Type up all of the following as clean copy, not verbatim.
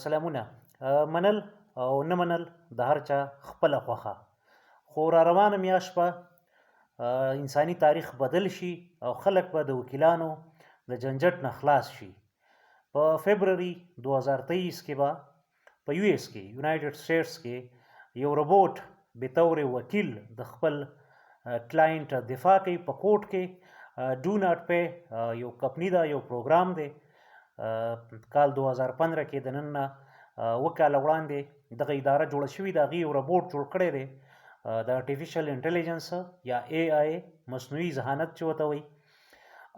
سلامونه. منل او نه منل د هر چا خپله خوښه، خو را روانه میاشت به انساني تاریخ بدل شي او خلک به د وکیلانو د جنجټ نه خلاص شي. په فبروري 2023 کې به په یو اس کې یونایټډ سټیټس کې یو روبوټ بطور وکیل د خپل کلاینټ دفاع کوي په کوټ کې. ډو ناٹ پے یو کمپنی ده، یو پروګرام دی. کال 2015 کې د نن نه اوه کاله وړاندې دغه اداره جوړه شوې ده. هغې یو روبوټ جوړ کړی دی د آرټیفیشل انټیلیجنس یا اے آی، مصنوعي ذهانت چې ورته وایي.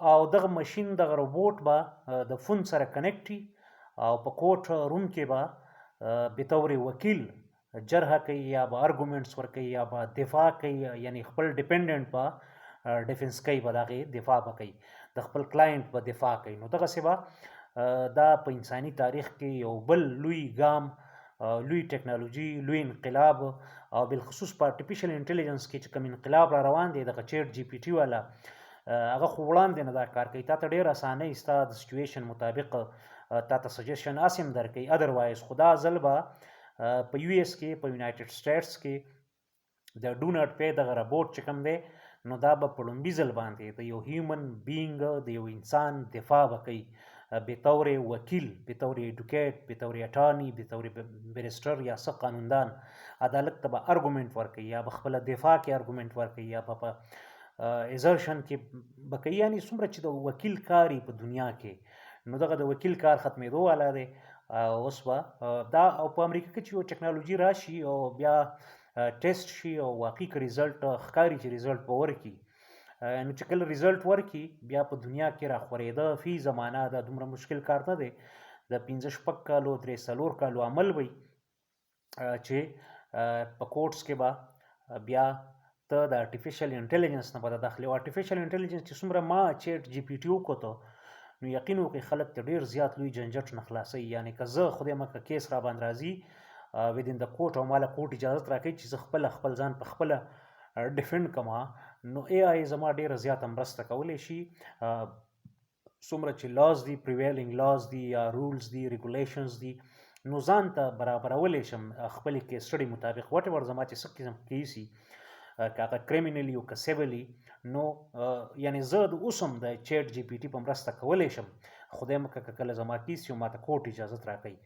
او دغه مشین دغه روبوټ به د فون سره کنیکټ وي او په کوټ روم کې به بطور وکیل جرحه کوي یا به ارګومنټس ورکوي یا به دفاع کوي، یعنی خپل ډیپینډنټ به ډیفنس کوي، به د هغې دفاع به کوي، د خپل کلاینټ به دفاع کوي. نو دغسې به دا په انساني تاریخ کې یو بل لوی ګام، لوی ټکنالوژي، لوی انقلاب، او بالخصوص په آرټیفیشل انټیلیجنس کې چې کوم انقلاب را روان دی، دغه چیټ جی پی ټي والا هغه خو وړاندې نه دا کار کوي، تا ته ډېر اسانۍ ستا د سچویشن مطابق تا ته سجیشن هسې هم درکوي. ادروایز خو دا ځل به په یو اس کې، په یونایټډ سټیټس کې د ډو ناٹ پے دغه روبوټ چې کوم دی، نو دا به په لومړي ځل باندې د یو هیومن بینګ، د یو انسان دفاع به کوي بطور وکیل، بطور ایډوکیټ، بطور اټارني، بطور بیرسټر یا څه قانوندان. عدالت ته به ارګومنټ ورکوي یا به خپله دفاع کې ارګومنټ ورکوي یا به په ایزرشن کې به کوي. یعنې څومره چې د وکیل کار په دنیا کې، نو دغه د وکیل کار ختمېدو والا دی. اوس به دا او په امریکا کې چې یو ټکنالوژي راشي او بیا ټیسټ شي او واقعي که ریزلټ ښکاري چې ریزلټ به ورکړي، نو چې کله ریزلټ ورکړي بیا په دنیا کې راخورېده فی زمانه دا دومره مشکل کار نه دی. د 15-16 کالو 3-4 کالو عمل وي چې په کوټس کې به بیا ته د آرټیفیشل انټیلیجنس نه به داخلي. او آرټیفیشل انټیلیجنس چې څومره ما چیټ جی پی ټي وکوتو، نو یقین وکړئ خلک ته ډېر زیات لوی جنجټ نه خلاصوي. یعنې که زه خدای مکړه کیس را باندې راځي ودین د کوټ او ماله کوټ اجازت راکوي چې زه خپل ځان په خپله ډیفنډ کما، نو اے آی زما ډېره زیاته مرسته کولی شي. څومره چې لاز دي، پریویلینګ لاز دي یا رولز دي، ریګولیشنز دي، نو ځان ته برابرولی شم خپلې کیس سټډي مطابق. واټ ایور زما چې څه قسم کیس وي، که هغه کریمینلي او که سیویلي، نو یعنې زه د اوس هم د چیټ جی پی ټي په مرسته کولی شم. خدای مکړه که کله زما کیس وي ما ته کوټ اجازت راکوي،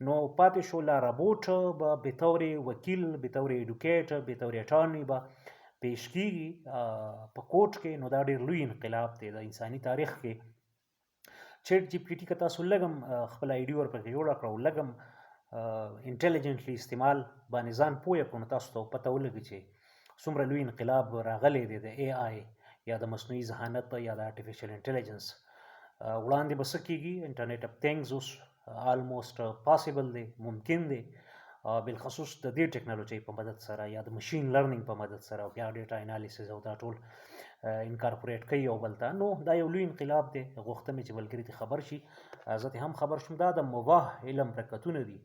نو پاتې شو لا روبوټ به بطور وکیل، بطور ایډوکیټ، بطور اټارني به پیش کیږي په کوټ کې. نو دا ډېر لوی انقلاب دی د انساني تاریخ کې. چیټ جی پی ټي که تاسو لږ هم خپل آی ډي ورپکې جوړه کړه او لږ هم انټیلیجنټلی استعمال باندې ځان پوه کړو، نو تاسو ته پته ولګي چې څومره لوی انقلاب راغلی دی د اے آی یا د مصنوعي ذهانت یا د آرټیفیشل انټیلیجنس. وړاندې به څه کېږي، انټرنیټ اف تھنګز اوس آلموسټ پاسبل دی، ممکن دی، بالخصوص د دې ټکنالوژۍ په مدد سره یا د مشین لرنینګ په مدد سره، او بیا ډیټا انالیسز او دا ټول انکارپوریټ کوي یو بل ته. نو دا یو لوی انقلاب دی. غوښته مې چې ملګري ته خبر شي، زه ته هم خبر شوم. دا د مباح علم برکتونه دي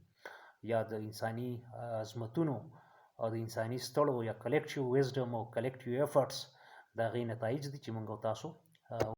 یا د انساني عظمتونو او د انساني ستړو یا کلیکټیو ویزډم او کلیکټیو ایفرټس د هغې نتایج دي چې موږ او تاسو